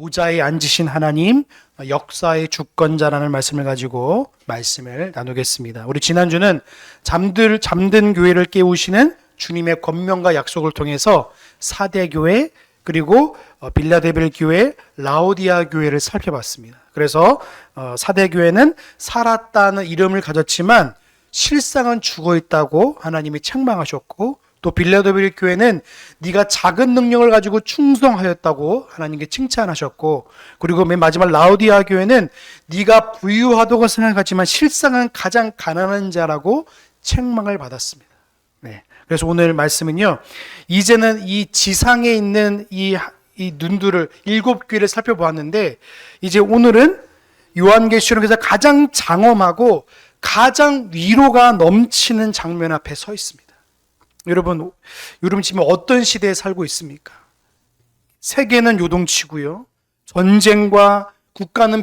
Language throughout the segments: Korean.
보좌에 앉으신 하나님, 역사의 주권자라는 말씀을 가지고 말씀을 나누겠습니다. 우리 지난주는 잠든 교회를 깨우시는 주님의 권면과 약속을 통해서 4대 교회 그리고 빌라델비아 교회, 라오디아 교회를 살펴봤습니다. 그래서 4대 교회는 살았다는 이름을 가졌지만 실상은 죽어 있다고 하나님이 책망하셨고, 또 빌라델비아 교회는 네가 작은 능력을 가지고 충성하였다고 하나님께 칭찬하셨고, 그리고 맨 마지막 라오디아 교회는 네가 부유하다고 생각하지만 실상은 가장 가난한 자라고 책망을 받았습니다. 네. 그래서 오늘 말씀은요, 이제는 이 지상에 있는 이 눈들을 7교회를 살펴보았는데, 이제 오늘은 요한계시록에서 가장 장엄하고 가장 위로가 넘치는 장면 앞에 서 있습니다. 여러분 지금 어떤 시대에 살고 있습니까? 세계는 요동치고요, 전쟁과 국가는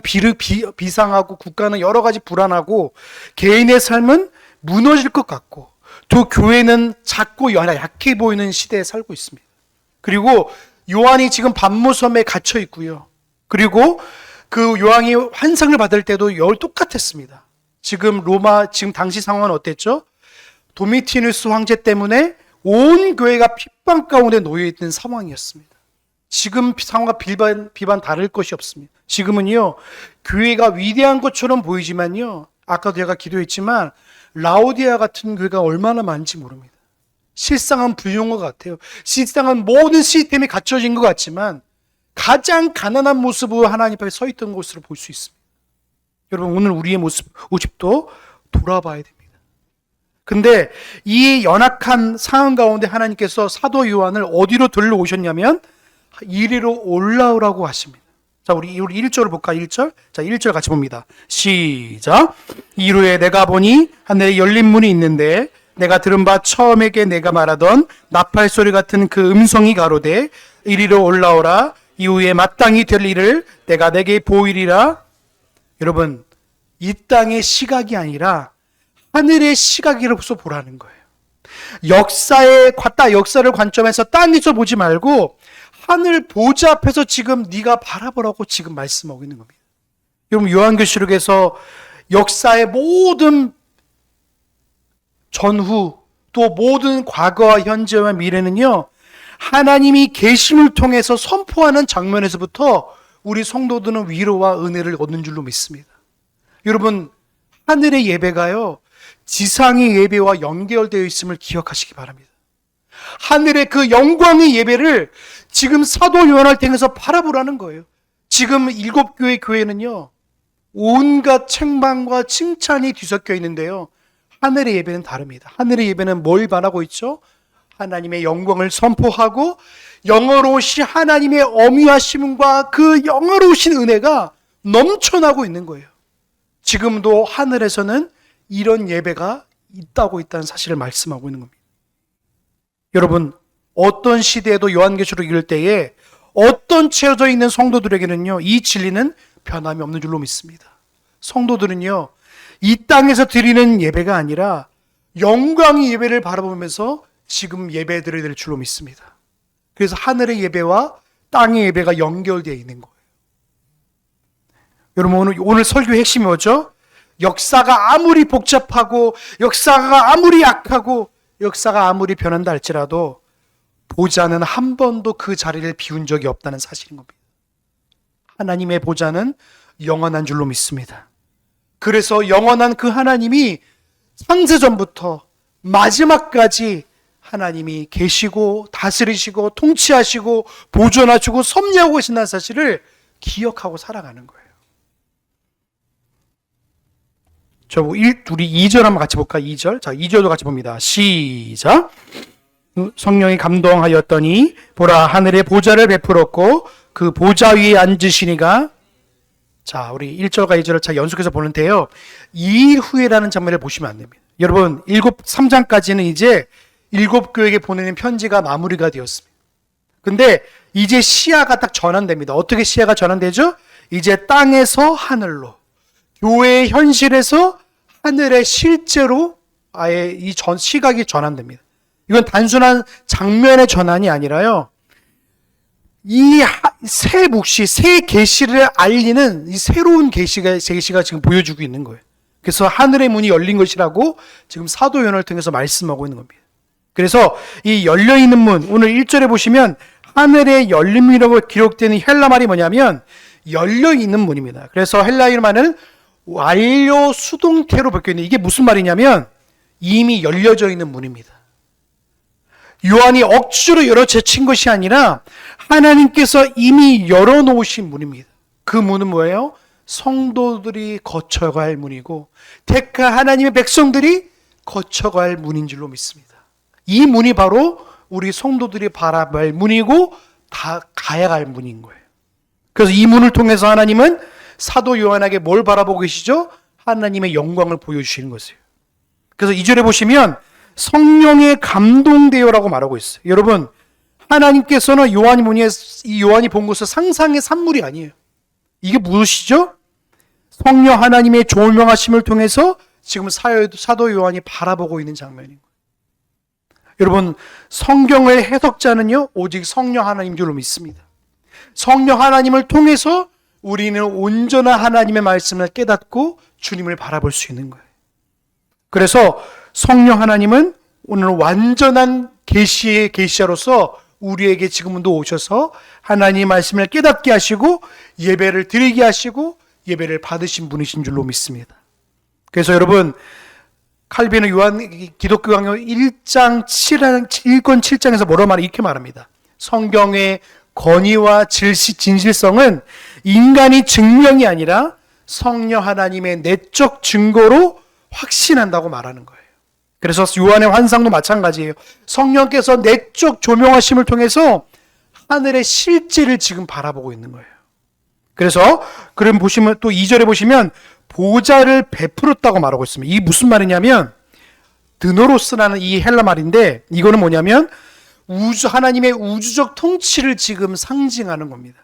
비상하고 국가는 여러 가지 불안하고 개인의 삶은 무너질 것 같고, 또 교회는 작고 약해 보이는 시대에 살고 있습니다. 그리고 요한이 지금 반모섬에 갇혀 있고요, 그리고 그 요한이 환상을 받을 때도 똑같았습니다. 지금 당시 상황은 어땠죠? 도미티누스 황제 때문에 온 교회가 핍박 가운데 놓여있는 상황이었습니다. 지금 상황과 비반 다를 것이 없습니다. 지금은요, 교회가 위대한 것처럼 보이지만요, 아까도 제가 기도했지만 라오디아 같은 교회가 얼마나 많은지 모릅니다. 실상은 불용한 것 같아요. 실상은 모든 시스템이 갖춰진 것 같지만 가장 가난한 모습으로 하나님 앞에 서 있던 것으로 볼 수 있습니다. 여러분, 오늘 우리의 모습도 돌아봐야 됩니다. 근데 이 연약한 상황 가운데 하나님께서 사도 요한을 어디로 들러오셨냐면 이리로 올라오라고 하십니다. 자, 우리 1절을 볼까? 1절? 자, 1절 같이 봅니다. 시작. 이후에 내가 보니 하늘에 열린 문이 있는데 내가 들은 바 처음에게 내가 말하던 나팔 소리 같은 그 음성이 가로되 이리로 올라오라. 이후에 마땅히 될 일을 내가 내게 보이리라. 여러분, 이 땅의 시각이 아니라 하늘의 시각으로서 보라는 거예요. 역사를 관점에서 땅에서 보지 말고 하늘 보좌 앞에서 지금 네가 바라보라고 지금 말씀하고 있는 겁니다. 여러분, 요한계시록에서 역사의 모든 전후, 또 모든 과거와 현재와 미래는요, 하나님이 계심을 통해서 선포하는 장면에서부터 우리 성도들은 위로와 은혜를 얻는 줄로 믿습니다. 여러분, 하늘의 예배가요, 지상의 예배와 연결되어 있음을 기억하시기 바랍니다. 하늘의 그 영광의 예배를 지금 사도 요한을 통해서 바라보라는 거예요. 지금 7교회 교회는요, 온갖 책망과 칭찬이 뒤섞여 있는데요, 하늘의 예배는 다릅니다. 하늘의 예배는 뭘 바라고 있죠? 하나님의 영광을 선포하고 영어로우신 하나님의 어미하심과 그 영어로우신 은혜가 넘쳐나고 있는 거예요. 지금도 하늘에서는 이런 예배가 있다는 사실을 말씀하고 있는 겁니다. 여러분, 어떤 시대에도 요한계시록 읽을 때에 어떤 채워져 있는 성도들에게는요, 이 진리는 변함이 없는 줄로 믿습니다. 성도들은요, 이 땅에서 드리는 예배가 아니라 영광의 예배를 바라보면서 지금 예배 드려야 될 줄로 믿습니다. 그래서 하늘의 예배와 땅의 예배가 연결되어 있는 거예요. 여러분, 오늘 설교의 핵심이 뭐죠? 역사가 아무리 복잡하고 역사가 아무리 약하고 역사가 아무리 변한다 할지라도 보좌는 한 번도 그 자리를 비운 적이 없다는 사실인 겁니다. 하나님의 보좌는 영원한 줄로 믿습니다. 그래서 영원한 그 하나님이 창세전부터 마지막까지 하나님이 계시고 다스리시고 통치하시고 보존하시고 섭리하고 계신다는 사실을 기억하고 살아가는 거예요. 우리 2절 한번 같이 볼까? 2절. 자, 2절도 같이 봅니다. 시작. 성령이 감동하였더니 보라, 하늘에 보좌를 베풀었고 그 보좌 위에 앉으시니가. 자, 우리 1절과 2절을 잘 연속해서 보는데요, 이후에라는 장면을 보시면 안 됩니다. 여러분, 3장까지는 이제 7교회에게 보내는 편지가 마무리가 되었습니다. 근데 이제 시야가 딱 전환됩니다. 어떻게 시야가 전환되죠? 이제 땅에서 하늘로, 교회의 현실에서 하늘에 실제로 아예 이 시각이 전환됩니다. 이건 단순한 장면의 전환이 아니라요, 이 새 묵시, 새 계시를 알리는 이 새로운 계시가 지금 보여주고 있는 거예요. 그래서 하늘의 문이 열린 것이라고 지금 사도 요한을 통해서 말씀하고 있는 겁니다. 그래서 이 열려있는 문, 오늘 1절에 보시면 하늘의 열림이라고 기록되는 헬라 말이 뭐냐면 열려있는 문입니다. 그래서 헬라어 말은 완료 수동태로 바뀌어 있는데 이게 무슨 말이냐면 이미 열려져 있는 문입니다. 요한이 억지로 열어 제친 것이 아니라 하나님께서 이미 열어놓으신 문입니다. 그 문은 뭐예요? 성도들이 거쳐갈 문이고 택한 하나님의 백성들이 거쳐갈 문인 줄로 믿습니다. 이 문이 바로 우리 성도들이 바라볼 문이고 다 가야 할 문인 거예요. 그래서 이 문을 통해서 하나님은 사도 요한에게 뭘 바라보고 계시죠? 하나님의 영광을 보여주시는 것이에요. 그래서 2절에 보시면 성령에 감동되어라고 말하고 있어요. 여러분, 하나님께서는 요한이 본 것은 상상의 산물이 아니에요. 이게 무엇이죠? 성령 하나님의 조명하심을 통해서 지금 사도 요한이 바라보고 있는 장면인 거예요. 여러분, 성경의 해석자는요, 오직 성령 하나님 줄로 믿습니다. 성령 하나님을 통해서 우리는 온전한 하나님의 말씀을 깨닫고 주님을 바라볼 수 있는 거예요. 그래서 성령 하나님은 오늘 완전한 계시의 계시자로서 우리에게 지금도 오셔서 하나님의 말씀을 깨닫게 하시고 예배를 드리게 하시고 예배를 받으신 분이신 줄로 믿습니다. 그래서 여러분, 칼빈은 기독교 강요 1권 7장에서 뭐라고 이렇게 말합니다. 성경의 권위와 진실성은 인간이 증명이 아니라 성령 하나님의 내적 증거로 확신한다고 말하는 거예요. 그래서 요한의 환상도 마찬가지예요. 성령께서 내적 조명하심을 통해서 하늘의 실제를 지금 바라보고 있는 거예요. 그래서 그럼 보시면 또 2절에 보시면 보좌를 베풀었다고 말하고 있습니다. 이게 무슨 말이냐면 드노로스라는 이 헬라 말인데 이거는 뭐냐면 하나님의 우주적 통치를 지금 상징하는 겁니다.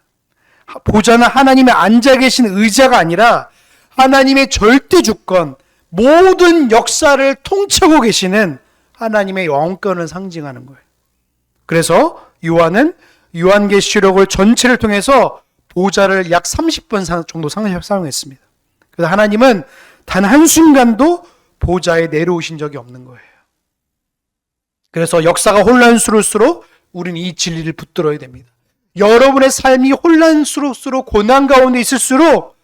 보좌는 하나님의 앉아 계신 의자가 아니라 하나님의 절대 주권, 모든 역사를 통치하고 계시는 하나님의 영권을 상징하는 거예요. 그래서 요한은 요한계시록을 전체를 통해서 보좌를 약 30번 정도 사용했습니다. 그래서 하나님은 단 한순간도 보좌에 내려오신 적이 없는 거예요. 그래서 역사가 혼란스러울수록 우리는 이 진리를 붙들어야 됩니다. 여러분의 삶이 혼란스러울수록 고난 가운데 있을수록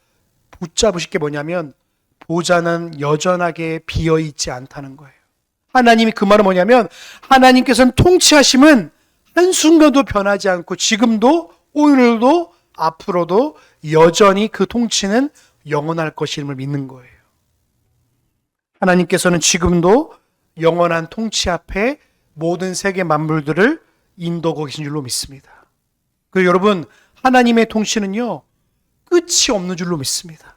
붙잡으실 게 뭐냐면 보좌는 여전하게 비어있지 않다는 거예요. 하나님이 그 말은 뭐냐면 하나님께서는 통치하심은 한순간도 변하지 않고 지금도 오늘도 앞으로도 여전히 그 통치는 영원할 것임을 믿는 거예요. 하나님께서는 지금도 영원한 통치 앞에 모든 세계 만물들을 인도하고 계신 줄로 믿습니다. 그리고 여러분, 하나님의 통치는요, 끝이 없는 줄로 믿습니다.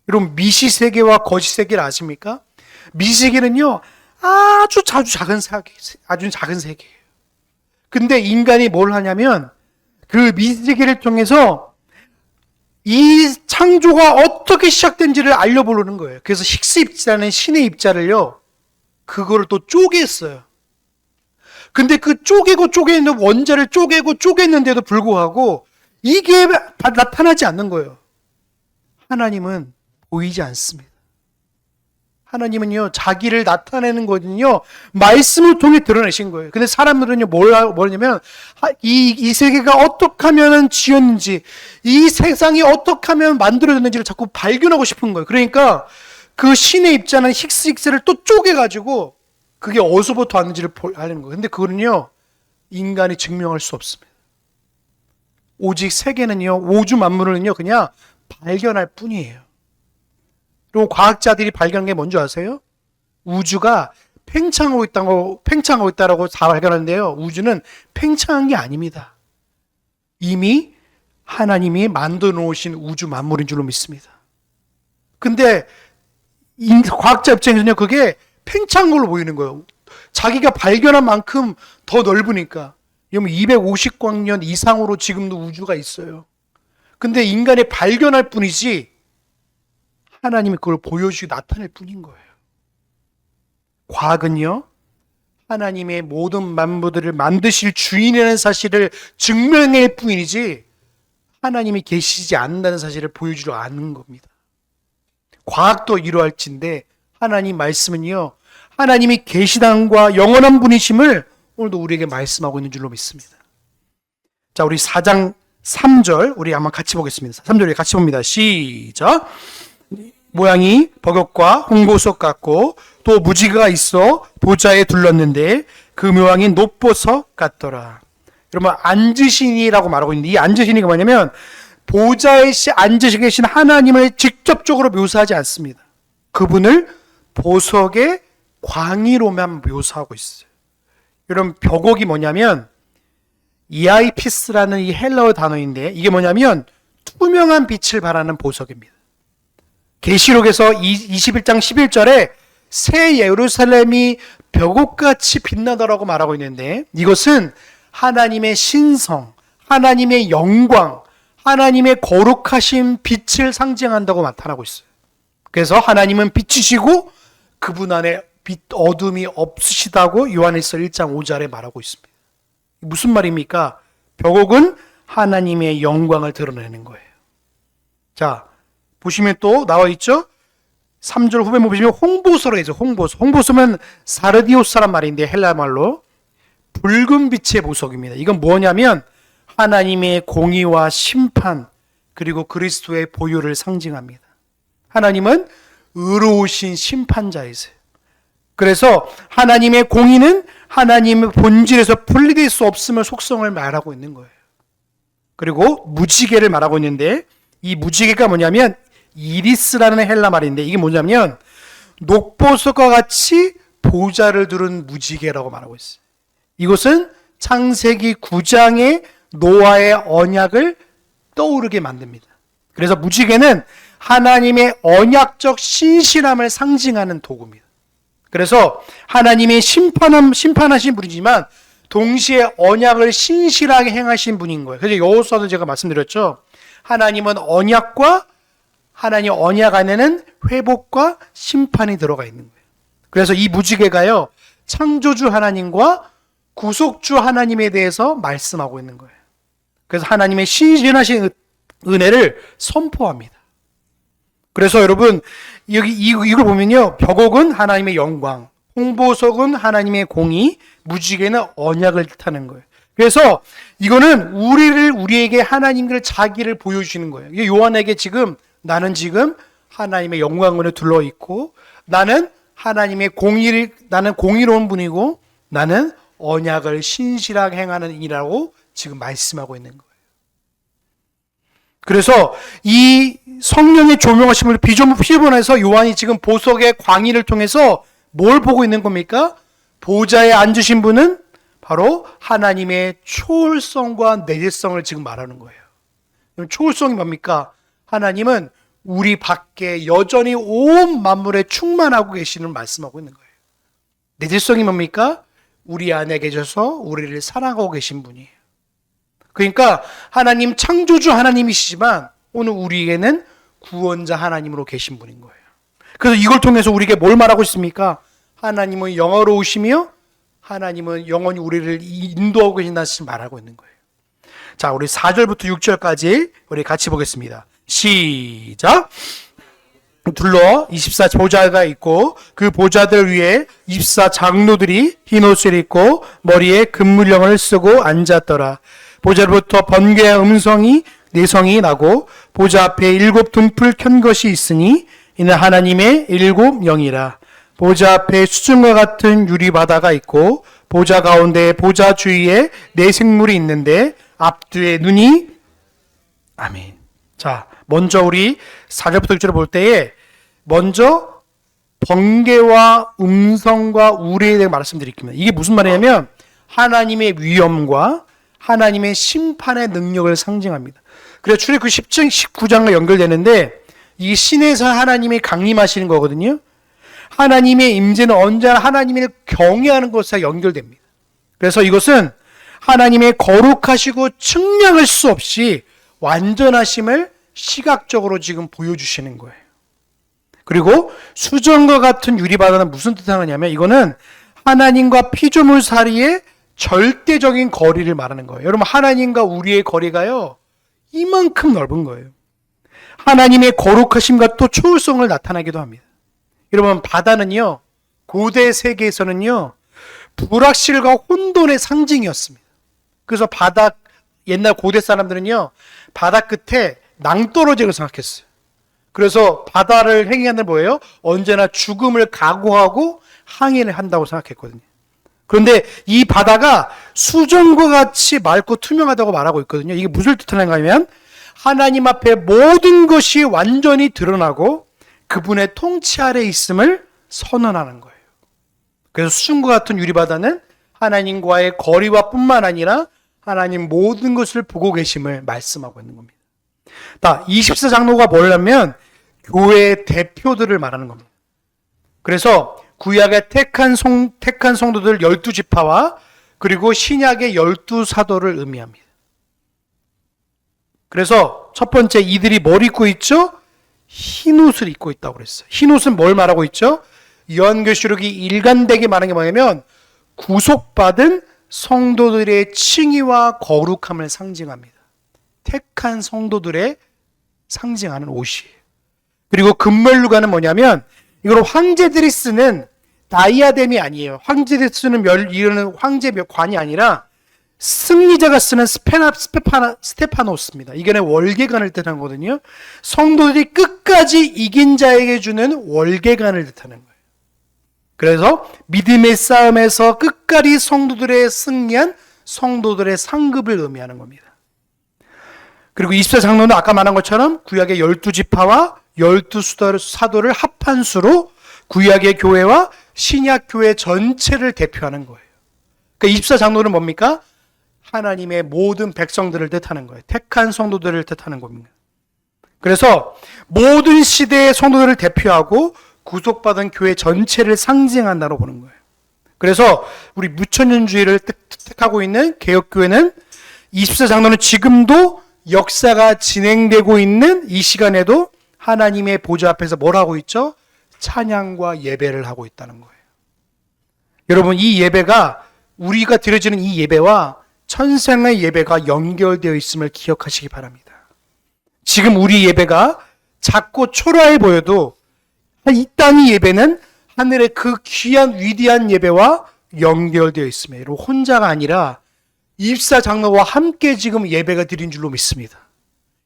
여러분, 미시세계와 거시세계를 아십니까? 미시세계는요, 아주 작은 세계예요. 근데 인간이 뭘 하냐면 그 미시세계를 통해서 이 창조가 어떻게 시작된지를 알려보려는 거예요. 그래서 힉스 입자는 신의 입자를요, 그거를 또 쪼갰어요. 근데 그 쪼개는 원자를 쪼갰는데도 불구하고 이게 나타나지 않는 거예요. 하나님은 보이지 않습니다. 하나님은요, 자기를 나타내는 거는요, 말씀을 통해 드러내신 거예요. 근데 사람들은요, 뭐냐면, 이 세계가 어떻게 하면 지었는지, 이 세상이 어떻게 하면 만들어졌는지를 자꾸 발견하고 싶은 거예요. 그러니까 그 신의 입자는 힉스를 또 쪼개가지고, 그게 어디서부터 왔는지를 알는 거예요. 근데 그거는요, 인간이 증명할 수 없습니다. 오직 세계는요, 우주 만물은요, 그냥 발견할 뿐이에요. 그리고 과학자들이 발견한 게 뭔지 아세요? 우주가 팽창하고 있다라고 다 발견하는데요. 우주는 팽창한 게 아닙니다. 이미 하나님이 만들어 놓으신 우주 만물인 줄로 믿습니다. 근데 과학자 입장에서는요, 그게 팽창한 걸로 보이는 거예요. 자기가 발견한 만큼 더 넓으니까. 250광년 이상으로 지금도 우주가 있어요. 근데 인간이 발견할 뿐이지 하나님이 그걸 보여주고 나타낼 뿐인 거예요. 과학은요, 하나님의 모든 만물들을 만드실 주인이라는 사실을 증명할 뿐이지 하나님이 계시지 않는다는 사실을 보여주려 않는 겁니다. 과학도 이러할진데 하나님 말씀은요, 하나님이 계시단과 영원한 분이심을 오늘도 우리에게 말씀하고 있는 줄로 믿습니다. 자, 우리 4장 3절 우리 한번 같이 보겠습니다. 3절 우리 같이 봅니다. 시작. 모양이 버섯과 홍보석 같고 또 무지개가 있어 보좌에 둘렀는데 그 모양이 녹보석 같더라. 여러분, 앉으시니라고 말하고 있는데 이 앉으시니가 뭐냐면 보좌에 앉으시 계신 하나님을 직접적으로 묘사하지 않습니다. 그분을 보석의 광의로만 묘사하고 있어요. 여러분, 벽옥이 뭐냐면 이아이피스라는 이 헬라어 단어인데 이게 뭐냐면 투명한 빛을 발하는 보석입니다. 계시록에서 21장 11절에 새 예루살렘이 벽옥같이 빛나더라고 말하고 있는데 이것은 하나님의 신성, 하나님의 영광, 하나님의 거룩하신 빛을 상징한다고 나타나고 있어요. 그래서 하나님은 빛이시고 그분 안에 빛 어둠이 없으시다고 요한일서 1장 5절에 말하고 있습니다. 무슨 말입니까? 벽옥은 하나님의 영광을 드러내는 거예요. 자, 보시면 또 나와 있죠? 3절 후반부 보시면 홍보소로 해서 홍보소. 홍보소면 사르디오스란 말인데 헬라 말로 붉은 빛의 보석입니다. 이건 뭐냐면 하나님의 공의와 심판 그리고 그리스도의 보혈을 상징합니다. 하나님은 의로우신 심판자이세요. 그래서 하나님의 공의는 하나님의 본질에서 분리될 수 없음을 속성을 말하고 있는 거예요. 그리고 무지개를 말하고 있는데 이 무지개가 뭐냐면 이리스라는 헬라 말인데 이게 뭐냐면 녹보석과 같이 보좌를 두른 무지개라고 말하고 있어요. 이것은 창세기 9장의 노아의 언약을 떠오르게 만듭니다. 그래서 무지개는 하나님의 언약적 신실함을 상징하는 도구입니다. 그래서 하나님의 심판하신 분이지만 동시에 언약을 신실하게 행하신 분인 거예요. 그래서 여호수아도 제가 말씀드렸죠. 하나님은 언약과 하나님 언약 안에는 회복과 심판이 들어가 있는 거예요. 그래서 이 무지개가요, 창조주 하나님과 구속주 하나님에 대해서 말씀하고 있는 거예요. 그래서 하나님의 신실하신 은혜를 선포합니다. 그래서 여러분, 여기 이걸 보면요, 벽옥은 하나님의 영광, 홍보석은 하나님의 공의, 무지개는 언약을 뜻하는 거예요. 그래서 이거는 우리에게 하나님을 자기를 보여주시는 거예요. 이게 요한에게 지금 나는 지금 하나님의 영광으로 둘러 있고 나는 하나님의 나는 공의로운 분이고 나는 언약을 신실하게 행하는 이라고 지금 말씀하고 있는 거예요. 그래서 이 성령의 조명하심을 비전에서 요한이 지금 보석의 광의를 통해서 뭘 보고 있는 겁니까? 보좌에 앉으신 분은 바로 하나님의 초월성과 내재성을 지금 말하는 거예요. 초월성이 뭡니까? 하나님은 우리 밖에 여전히 온 만물에 충만하고 계시는 말씀하고 있는 거예요. 내재성이 뭡니까? 우리 안에 계셔서 우리를 사랑하고 계신 분이에요. 그러니까 하나님 창조주 하나님이시지만 오늘 우리에게는 구원자 하나님으로 계신 분인 거예요. 그래서 이걸 통해서 우리에게 뭘 말하고 있습니까? 하나님은 영화로우시며 하나님은 영원히 우리를 인도하고 계신다는 것을 말하고 있는 거예요. 자, 우리 4절부터 6절까지 우리 같이 보겠습니다. 시작. 둘러 24 보좌가 있고 그 보좌들 위에 24 장로들이 흰 옷을 입고 머리에 금물령을 쓰고 앉았더라. 보좌로부터 번개와 음성이 내성이 나고 보좌 앞에 7 등불 켠 것이 있으니 이는 하나님의 7 영이라. 보좌 앞에 수증과 같은 유리바다가 있고 보좌 가운데 보좌 주위에 4 생물이 있는데 앞뒤에 눈이 아멘. 자, 먼저 우리 4절부터 6절을 볼 때에 먼저 번개와 음성과 우레에 대해 말씀드릴게요. 이게 무슨 말이냐면 하나님의 위엄과 하나님의 심판의 능력을 상징합니다. 그래서 출애굽 10장 19장과 연결되는데 이 신에서 하나님이 강림하시는 거거든요. 하나님의 임재는 언제나 하나님을 경외하는 것과 연결됩니다. 그래서 이것은 하나님의 거룩하시고 측량할 수 없이 완전하심을 시각적으로 지금 보여주시는 거예요. 그리고 수정과 같은 유리바다는 무슨 뜻을 하냐면 이거는 하나님과 피조물 사이의 절대적인 거리를 말하는 거예요. 여러분, 하나님과 우리의 거리가요, 이만큼 넓은 거예요. 하나님의 거룩하심과 또 초월성을 나타나기도 합니다. 여러분, 바다는요, 고대 세계에서는요, 불확실과 혼돈의 상징이었습니다. 그래서 옛날 고대 사람들은요, 바다 끝에 낭떠러지를 생각했어요. 그래서 바다를 행위하는 뭐예요? 언제나 죽음을 각오하고 항해를 한다고 생각했거든요. 그런데 이 바다가 수정과 같이 맑고 투명하다고 말하고 있거든요. 이게 무슨 뜻하는가 하면 하나님 앞에 모든 것이 완전히 드러나고 그분의 통치 아래 있음을 선언하는 거예요. 그래서 수증과 같은 유리바다는 하나님과의 거리와 뿐만 아니라 하나님 모든 것을 보고 계심을 말씀하고 있는 겁니다. 24장로가 뭐냐면 교회의 대표들을 말하는 겁니다. 그래서 구약의 택한 성도들 12지파와 그리고 신약의 12사도를 의미합니다. 그래서 첫 번째, 이들이 뭘 입고 있죠? 흰옷을 입고 있다고 그랬어요. 흰옷은 뭘 말하고 있죠? 요한계시록이 일관되게 말하는 게 뭐냐면 구속받은 성도들의 칭의와 거룩함을 상징합니다. 택한 성도들의 상징하는 옷이에요. 그리고 금멜루가는 뭐냐면 이걸 황제들이 쓰는 다이아뎀이 아니에요. 황제들이 쓰는 이거는 황제 관이 아니라 승리자가 쓰는 스테파노스입니다. 이게 월계관을 뜻하는 거거든요. 성도들이 끝까지 이긴 자에게 주는 월계관을 뜻하는 거예요. 그래서 믿음의 싸움에서 끝까지 성도들의 승리한 성도들의 상급을 의미하는 겁니다. 그리고 24장로는 아까 말한 것처럼 구약의 12지파와 12사도를 합한 수로 구약의 교회와 신약 교회 전체를 대표하는 거예요. 그러니까 24장로는 뭡니까? 하나님의 모든 백성들을 뜻하는 거예요. 택한 성도들을 뜻하는 겁니다. 그래서 모든 시대의 성도들을 대표하고 구속받은 교회 전체를 상징한다고 보는 거예요. 그래서 우리 무천년주의를 택하고 있는 개혁교회는 24장로는 지금도 역사가 진행되고 있는 이 시간에도 하나님의 보좌 앞에서 뭘 하고 있죠? 찬양과 예배를 하고 있다는 거예요. 여러분, 이 예배가 우리가 드려지는 이 예배와 천상의 예배가 연결되어 있음을 기억하시기 바랍니다. 지금 우리 예배가 작고 초라해 보여도 이 땅의 예배는 하늘의 그 귀한 위대한 예배와 연결되어 있습니다. 여러분, 혼자가 아니라 24장로와 함께 지금 예배가 드린 줄로 믿습니다.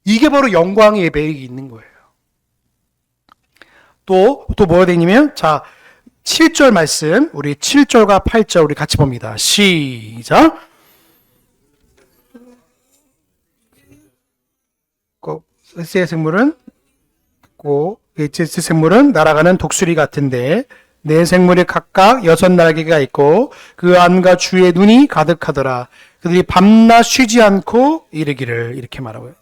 이게 바로 영광의 예배에 있는 거예요. 또 뭐가 되냐면, 자, 7절 말씀, 우리 7절과 8절 우리 같이 봅니다. 시작. 셋의 생물은 셋의 생물은 날아가는 독수리 같은데 네 생물에 각각 6날개가 있고 그 안과 주의 눈이 가득하더라. 그들이 밤낮 쉬지 않고 이르기를, 이렇게 말하고요.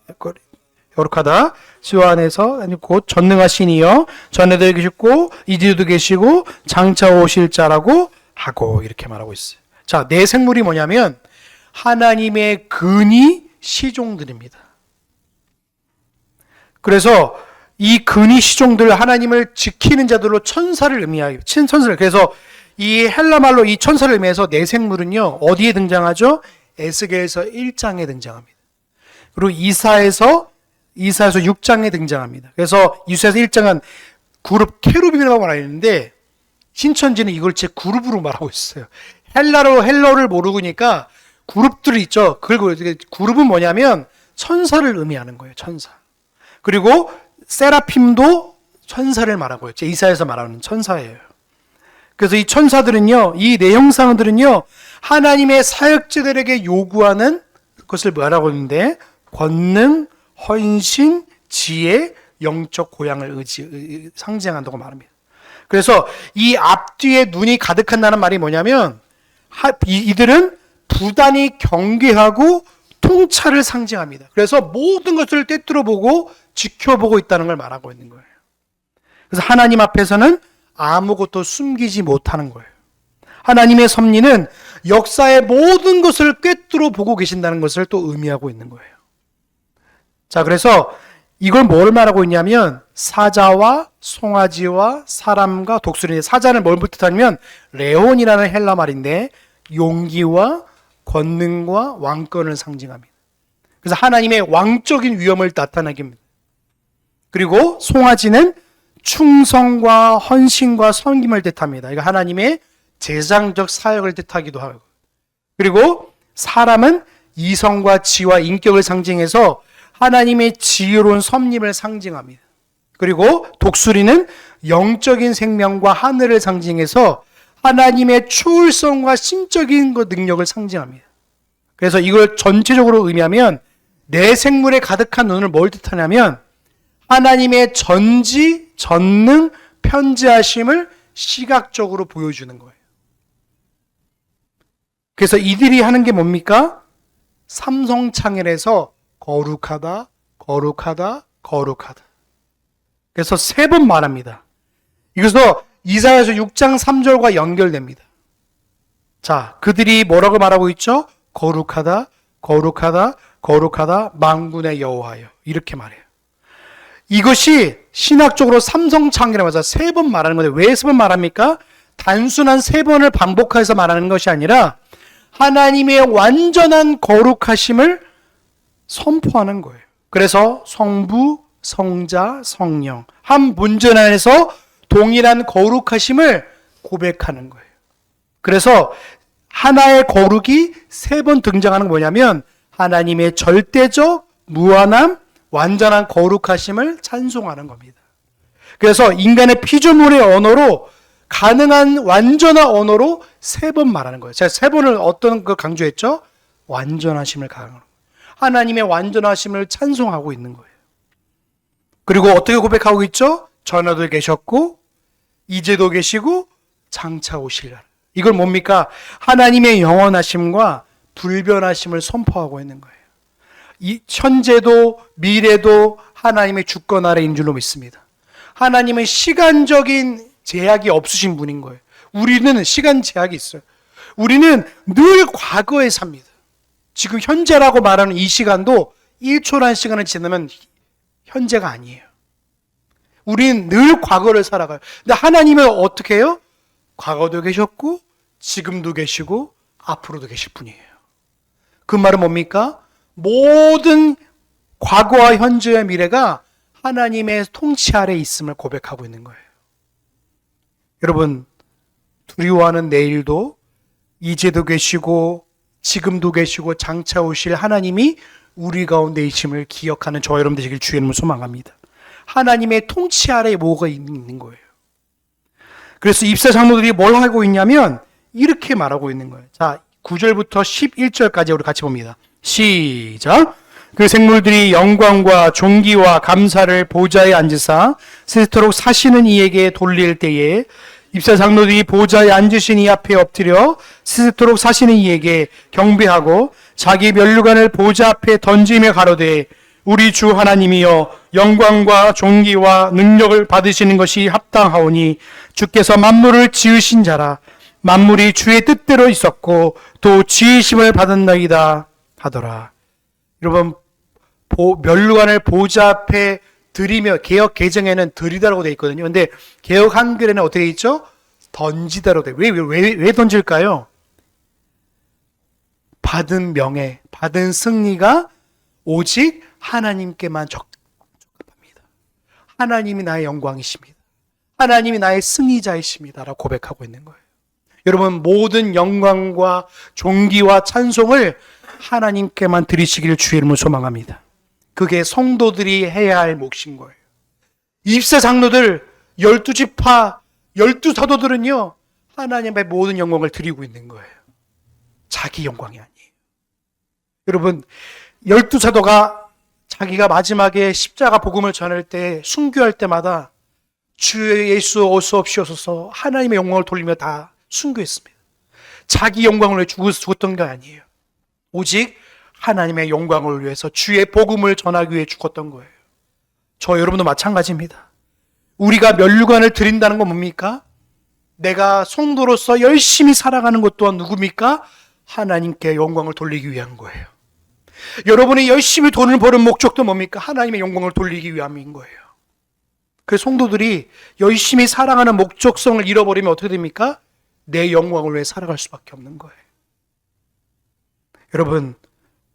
거룩하다. 주 안에서 곧 전능하시니여 전에도 계시고 이제도 계시고 장차 오실 자라고 하고, 이렇게 말하고 있어요. 자, 네 생물이 뭐냐면 하나님의 근위 시종들입니다. 그래서 이 근위 시종들, 하나님을 지키는 자들로 천사를 의미하기, 천사를. 그래서 이 헬라말로 이 천사를 의미해서 네 생물은요, 어디에 등장하죠? 에스겔서 1장에 등장합니다. 그리고 이사에서 6장에 등장합니다. 그래서 이사에서 1장은 그룹 케루빔이라고 말하는데 신천지는 이걸 제 그룹으로 말하고 있어요. 헬러를 모르니까 그룹들이 있죠. 그룹은 뭐냐면 천사를 의미하는 거예요. 천사. 그리고 세라핌도 천사를 말하고요. 제 이사에서 말하는 천사예요. 그래서 이 천사들은요, 이 네 형상들은요, 하나님의 사역자들에게 요구하는 것을 말하고 있는데 권능, 헌신, 지혜, 영적 고향을 상징한다고 말합니다. 그래서 이 앞뒤에 눈이 가득한다는 말이 뭐냐면 이들은 부단히 경계하고 통찰을 상징합니다. 그래서 모든 것을 꿰뚫어 보고 지켜보고 있다는 걸 말하고 있는 거예요. 그래서 하나님 앞에서는 아무것도 숨기지 못하는 거예요. 하나님의 섭리는 역사의 모든 것을 꿰뚫어 보고 계신다는 것을 또 의미하고 있는 거예요. 자, 그래서 이걸 뭘 말하고 있냐면 사자와 송아지와 사람과 독수리. 사자는 뭘 뜻하냐면 레온이라는 헬라 말인데 용기와 권능과 왕권을 상징합니다. 그래서 하나님의 왕적인 위엄을 나타나게 합니다. 그리고 송아지는 충성과 헌신과 섬김을 뜻합니다. 이거 하나님의 제장적 사역을 뜻하기도 하고. 그리고 사람은 이성과 지와 인격을 상징해서 하나님의 지혜로운 섭림을 상징합니다. 그리고 독수리는 영적인 생명과 하늘을 상징해서 하나님의 초월성과 신적인 능력을 상징합니다. 그래서 이걸 전체적으로 의미하면 내 생물에 가득한 눈을 뭘 뜻하냐면 하나님의 전지, 전능, 편지하심을 시각적으로 보여주는 거예요. 그래서 이들이 하는 게 뭡니까? 삼성창엘에서 거룩하다, 거룩하다, 거룩하다. 그래서 3번 말합니다. 이것도 이사야서 6장 3절과 연결됩니다. 자, 그들이 뭐라고 말하고 있죠? 거룩하다, 거룩하다, 거룩하다, 만군의 여호와여. 이렇게 말해요. 이것이 신학적으로 삼성창이라고 해서 3번 말하는 건데 왜 3번 말합니까? 단순한 3번을 반복해서 말하는 것이 아니라 하나님의 완전한 거룩하심을 선포하는 거예요. 그래서 성부, 성자, 성령 한 문전 안에서 동일한 거룩하심을 고백하는 거예요. 그래서 하나의 거룩이 3번 등장하는 건 뭐냐면 하나님의 절대적, 무한함, 완전한 거룩하심을 찬송하는 겁니다. 그래서 인간의 피조물의 언어로 가능한 완전한 언어로 3번 말하는 거예요. 제가 3번을 어떤 걸 강조했죠? 완전하심을 강조하는 거예요. 하나님의 완전하심을 찬송하고 있는 거예요. 그리고 어떻게 고백하고 있죠? 전에도 계셨고 이제도 계시고 장차 오실라. 이걸 뭡니까? 하나님의 영원하심과 불변하심을 선포하고 있는 거예요. 이 현재도 미래도 하나님의 주권 아래인 줄로 믿습니다. 하나님은 시간적인 제약이 없으신 분인 거예요. 우리는 시간 제약이 있어요. 우리는 늘 과거에 삽니다. 지금 현재라고 말하는 이 시간도 1초라는 시간을 지나면 현재가 아니에요. 우리는 늘 과거를 살아가요. 근데 하나님은 어떻게 해요? 과거도 계셨고 지금도 계시고 앞으로도 계실 분이에요. 그 말은 뭡니까? 모든 과거와 현재와 미래가 하나님의 통치 아래 있음을 고백하고 있는 거예요. 여러분, 두려워하는 내일도 이제도 계시고 지금도 계시고 장차 오실 하나님이 우리 가운데 있음을 기억하는 저와 여러분 되시길 주의 이름으로 소망합니다. 하나님의 통치 아래에 뭐가 있는 거예요. 그래서 입사 장로들이 뭘 하고 있냐면 이렇게 말하고 있는 거예요. 자, 9절부터 11절까지 우리 같이 봅니다. 시작. 그 생물들이 영광과 존귀와 감사를 보좌에 앉으사 세세토록 사시는 이에게 돌릴 때에 입사 장로들이 보좌에 앉으신 이 앞에 엎드려 세세토록 사시는 이에게 경배하고 자기 면류관을 보좌 앞에 던지며 가로되 우리 주 하나님이여 영광과 존귀와 능력을 받으시는 것이 합당하오니 주께서 만물을 지으신 자라. 만물이 주의 뜻대로 있었고 또 지으심을 받았나이다 하더라. 여러분, 면류관을 보좌 앞에 드리며, 개역 개정에는 드리다라고 되어 있거든요. 근데 개역 한글에는 어떻게 되어 있죠? 던지다라고 되어 있어요. 왜 던질까요? 받은 명예, 받은 승리가 오직 하나님께만 적합합니다. 하나님이 나의 영광이십니다. 하나님이 나의 승리자이십니다. 라고 고백하고 있는 거예요. 여러분, 모든 영광과 존귀와 찬송을 하나님께만 드리시기를 주의 이름으로 소망합니다. 그게 성도들이 해야 할 몫인 거예요. 입사 장로들 12지파 12사도들은요 하나님의 모든 영광을 드리고 있는 거예요. 자기 영광이 아니에요. 여러분, 12사도가 자기가 마지막에 십자가 복음을 전할 때 순교할 때마다 주 예수 어서옵시옵소서 하나님의 영광을 돌리며 다 순교했습니다. 자기 영광을 위해 죽었던 게 아니에요. 오직 하나님의 영광을 위해서 주의 복음을 전하기 위해 죽었던 거예요. 저 여러분도 마찬가지입니다. 우리가 면류관을 드린다는 건 뭡니까? 내가 성도로서 열심히 살아가는 것 또한 누굽니까? 하나님께 영광을 돌리기 위한 거예요. 여러분이 열심히 돈을 버는 목적도 뭡니까? 하나님의 영광을 돌리기 위함인 거예요. 그래서 성도들이 열심히 사랑하는 목적성을 잃어버리면 어떻게 됩니까? 내 영광을 위해 살아갈 수밖에 없는 거예요. 여러분,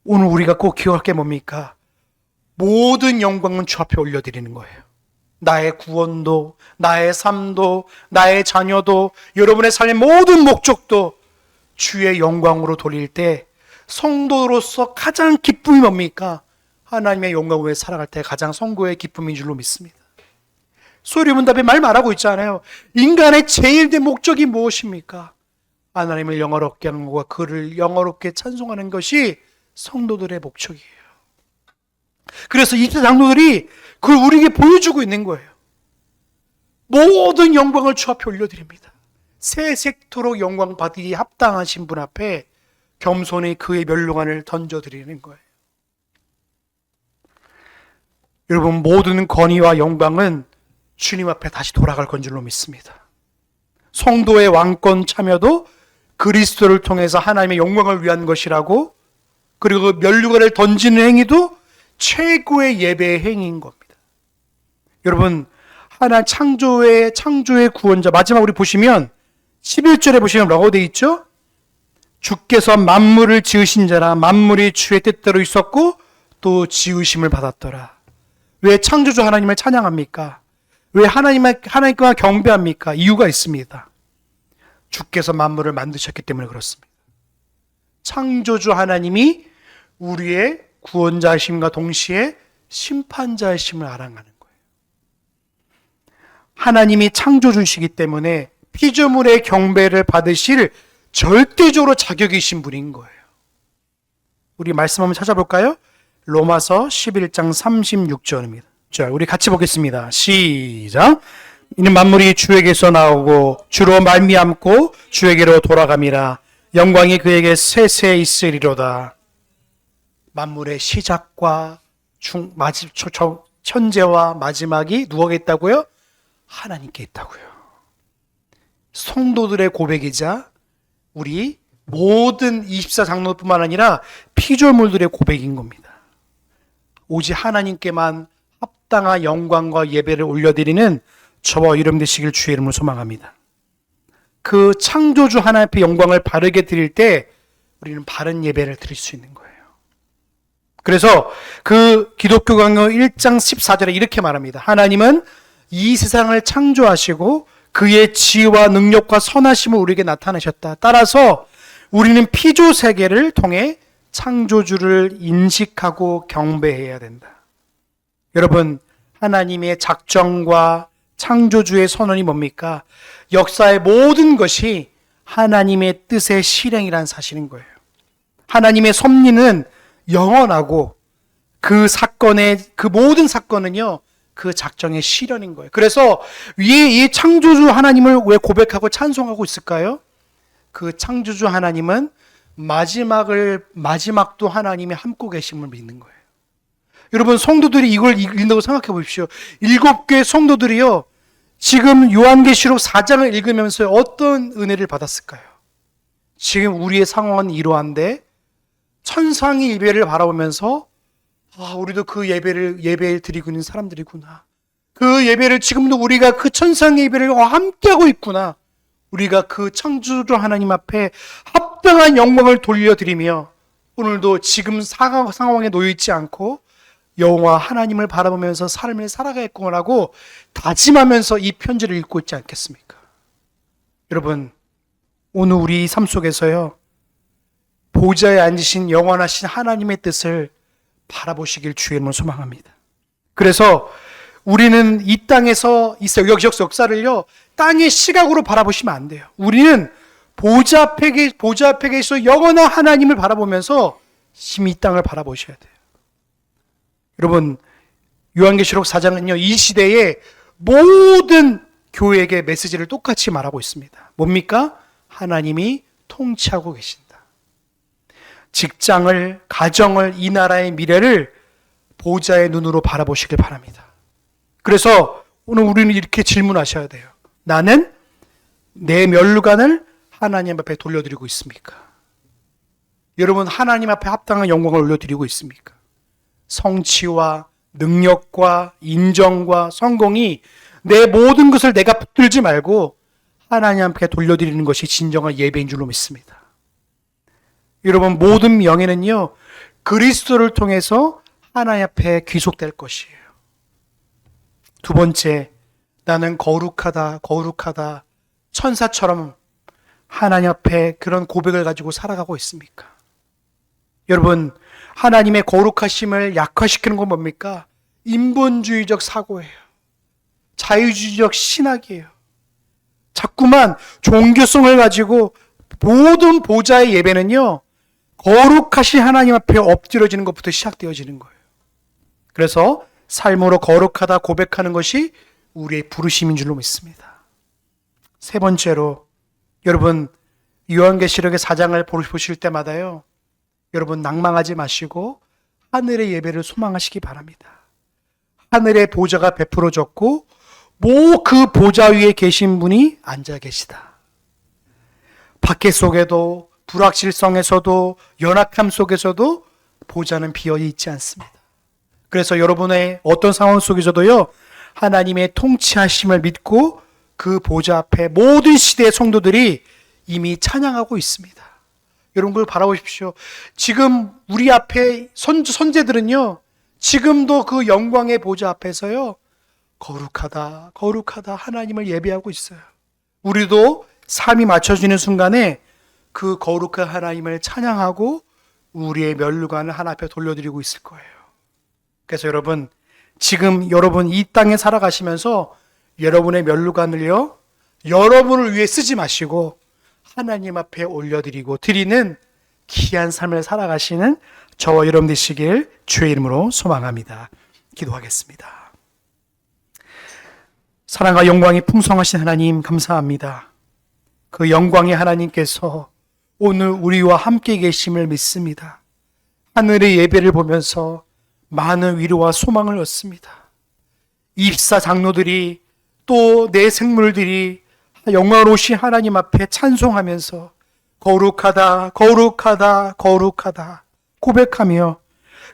오늘 우리가 꼭 기억할 게 뭡니까? 모든 영광은 주 앞에 올려드리는 거예요. 나의 구원도, 나의 삶도, 나의 자녀도, 여러분의 삶의 모든 목적도 주의 영광으로 돌릴 때 성도로서 가장 기쁨이 뭡니까? 하나님의 영광 위에 살아갈 때 가장 성도의 기쁨인 줄로 믿습니다. 소리문답에 말 말하고 있잖아요. 인간의 제일 된 목적이 무엇입니까? 하나님을 영화롭게 하는 것과 그를 영화롭게 찬송하는 것이 성도들의 목적이에요. 그래서 이 장로들이 그걸 우리에게 보여주고 있는 거예요. 모든 영광을 주 앞에 올려드립니다. 세색토록 영광 받기 합당하신 분 앞에 겸손히 그의 멸류관을 던져드리는 거예요. 여러분, 모든 권위와 영광은 주님 앞에 다시 돌아갈 건 줄로 믿습니다. 성도의 왕권 참여도 그리스도를 통해서 하나님의 영광을 위한 것이라고, 그리고 그 멸류관을 던지는 행위도 최고의 예배의 행위인 겁니다. 여러분, 하나 창조의 구원자, 마지막 우리 보시면 11절에 보시면 뭐라고 되어 있죠? 주께서 만물을 지으신 자라, 만물이 주의 뜻대로 있었고 또 지으심을 받았더라. 왜 창조주 하나님을 찬양합니까? 왜 하나님과 경배합니까? 이유가 있습니다. 주께서 만물을 만드셨기 때문에 그렇습니다. 창조주 하나님이 우리의 구원자이심과 동시에 심판자이심을 알아가는 거예요. 하나님이 창조주시기 때문에 피조물의 경배를 받으실 절대적으로 자격이신 분인 거예요. 우리 말씀 한번 찾아볼까요? 로마서 11장 36절입니다. 자, 우리 같이 보겠습니다. 시작. 이는 만물이 주에게서 나오고 주로 말미암고 주에게로 돌아감이라. 영광이 그에게 세세 있으리로다. 만물의 시작과 현재와 마지막이 누구에게 있다고요? 하나님께 있다고요. 성도들의 고백이자 우리 모든 24장로뿐만 아니라 피조물들의 고백인 겁니다. 오직 하나님께만 합당한 영광과 예배를 올려드리는 저와 이름 되시길 주의 이름으로 소망합니다. 그 창조주 하나님 앞에 영광을 바르게 드릴 때 우리는 바른 예배를 드릴 수 있는 거예요. 그래서 그 기독교 강요 1장 14절에 이렇게 말합니다. 하나님은 이 세상을 창조하시고 그의 지혜와 능력과 선하심을 우리에게 나타내셨다. 따라서 우리는 피조 세계를 통해 창조주를 인식하고 경배해야 된다. 여러분, 하나님의 작정과 창조주의 선언이 뭡니까? 역사의 모든 것이 하나님의 뜻의 실행이라는 사실인 거예요. 하나님의 섭리는 영원하고 그 모든 사건은요, 그 작정의 실현인 거예요. 그래서 이 창조주 하나님을 왜 고백하고 찬송하고 있을까요? 그 창조주 하나님은 마지막도 하나님이 함께 계심을 믿는 거예요. 여러분, 성도들이 이걸 읽는다고 생각해 보십시오. 7교회 성도들이요, 지금 요한계시록 4장을 읽으면서 어떤 은혜를 받았을까요? 지금 우리의 상황은 이러한데 천상의 예배를 바라보면서 우리도 그 예배를 드리고 있는 사람들이구나. 그 예배를 지금도 우리가 그 천상의 예배를 함께하고 있구나. 우리가 그 창조주 하나님 앞에 합당한 영광을 돌려드리며 오늘도 지금 상황에 놓여있지 않고 여호와 하나님을 바라보면서 삶을 살아가겠구나라고 다짐하면서 이 편지를 읽고 있지 않겠습니까? 여러분, 오늘 우리 삶 속에서요, 보좌에 앉으신 영원하신 하나님의 뜻을 바라보시길 주의 이름으로 소망합니다. 그래서 우리는 이 땅에서 역사를요, 땅의 시각으로 바라보시면 안 돼요. 우리는 보좌 앞에 계셔 영원한 하나님을 바라보면서 이 땅을 바라보셔야 돼요. 여러분, 요한계시록 4장은요, 이 시대의 모든 교회에게 메시지를 똑같이 말하고 있습니다. 뭡니까? 하나님이 통치하고 계신다. 직장을, 가정을, 이 나라의 미래를 보좌의 눈으로 바라보시길 바랍니다. 그래서 오늘 우리는 이렇게 질문하셔야 돼요. 나는 내 멸류관을 하나님 앞에 돌려드리고 있습니까? 여러분 하나님 앞에 합당한 영광을 올려드리고 있습니까? 성취와 능력과 인정과 성공이 내 모든 것을 내가 붙들지 말고 하나님 앞에 돌려드리는 것이 진정한 예배인 줄로 믿습니다. 여러분 모든 명예는요 그리스도를 통해서 하나님 앞에 귀속될 것이에요. 두 번째, 나는 거룩하다 천사처럼 하나님 앞에 그런 고백을 가지고 살아가고 있습니까? 여러분 하나님의 거룩하심을 약화시키는 건 뭡니까? 인본주의적 사고예요. 자유주의적 신학이에요. 자꾸만 종교성을 가지고 모든 보좌의 예배는요 거룩하신 하나님 앞에 엎드려지는 것부터 시작되어지는 거예요. 그래서 삶으로 거룩하다 고백하는 것이 우리의 부르심인 줄로 믿습니다. 세 번째로, 여러분 요한계시록의 4장을 보실 때마다요 여러분 낭망하지 마시고 하늘의 예배를 소망하시기 바랍니다. 하늘의 보좌가 베풀어졌고 그 보좌 위에 계신 분이 앉아 계시다. 박해 속에도 불확실성에서도 연약함 속에서도 보좌는 비어 있지 않습니다. 그래서 여러분의 어떤 상황 속에서도요 하나님의 통치하심을 믿고 그 보좌 앞에 모든 시대의 성도들이 이미 찬양하고 있습니다. 여러분 그걸 바라보십시오. 지금 우리 앞에 선제들은요 지금도 그 영광의 보좌 앞에서요 거룩하다 하나님을 예배하고 있어요. 우리도 삶이 맞춰지는 순간에 그 거룩한 하나님을 찬양하고 우리의 면류관을 하나님 앞에 돌려드리고 있을 거예요. 그래서 여러분 지금 여러분 이 땅에 살아가시면서 여러분의 면류관을요 여러분을 위해 쓰지 마시고 하나님 앞에 올려드리고 드리는 귀한 삶을 살아가시는 저와 여러분 되시길 주의 이름으로 소망합니다. 기도하겠습니다. 사랑과 영광이 풍성하신 하나님 감사합니다. 그 영광의 하나님께서 오늘 우리와 함께 계심을 믿습니다. 하늘의 예배를 보면서 많은 위로와 소망을 얻습니다. 입사 장로들이 또 내 생물들이 영광로우신 하나님 앞에 찬송하면서 거룩하다 고백하며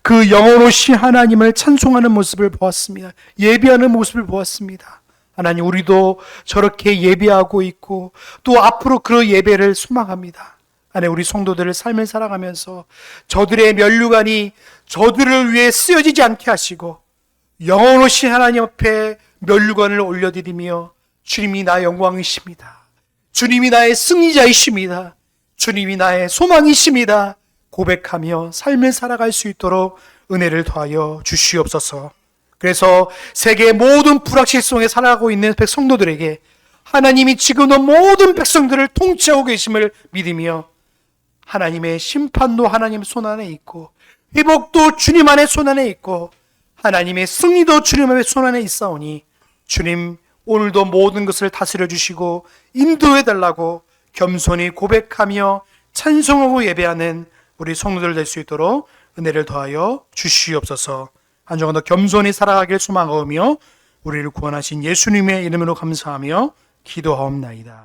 그 영원하신 하나님을 찬송하는 모습을 보았습니다. 예배하는 모습을 보았습니다. 하나님 우리도 저렇게 예배하고 있고 또 앞으로 그 예배를 소망합니다. 하나님 우리 성도들을 삶을 살아가면서 저들의 면류관이 저들을 위해 쓰여지지 않게 하시고 영원하신 하나님 앞에 면류관을 올려드리며 주님이 나의 영광이십니다. 주님이 나의 승리자이십니다. 주님이 나의 소망이십니다. 고백하며 삶을 살아갈 수 있도록 은혜를 더하여 주시옵소서. 그래서 세계의 모든 불확실성에 살아가고 있는 백성도들에게 하나님이 지금도 모든 백성들을 통치하고 계심을 믿으며 하나님의 심판도 하나님 손 안에 있고 회복도 주님 안에 손 안에 있고 하나님의 승리도 주님 안에 손 안에 있사오니 주님 오늘도 모든 것을 다스려 주시고 인도해 달라고 겸손히 고백하며 찬송하고 예배하는 우리 성도들 될 수 있도록 은혜를 더하여 주시옵소서. 한 주간 더 겸손히 살아가길 소망하며 우리를 구원하신 예수님의 이름으로 감사하며 기도하옵나이다.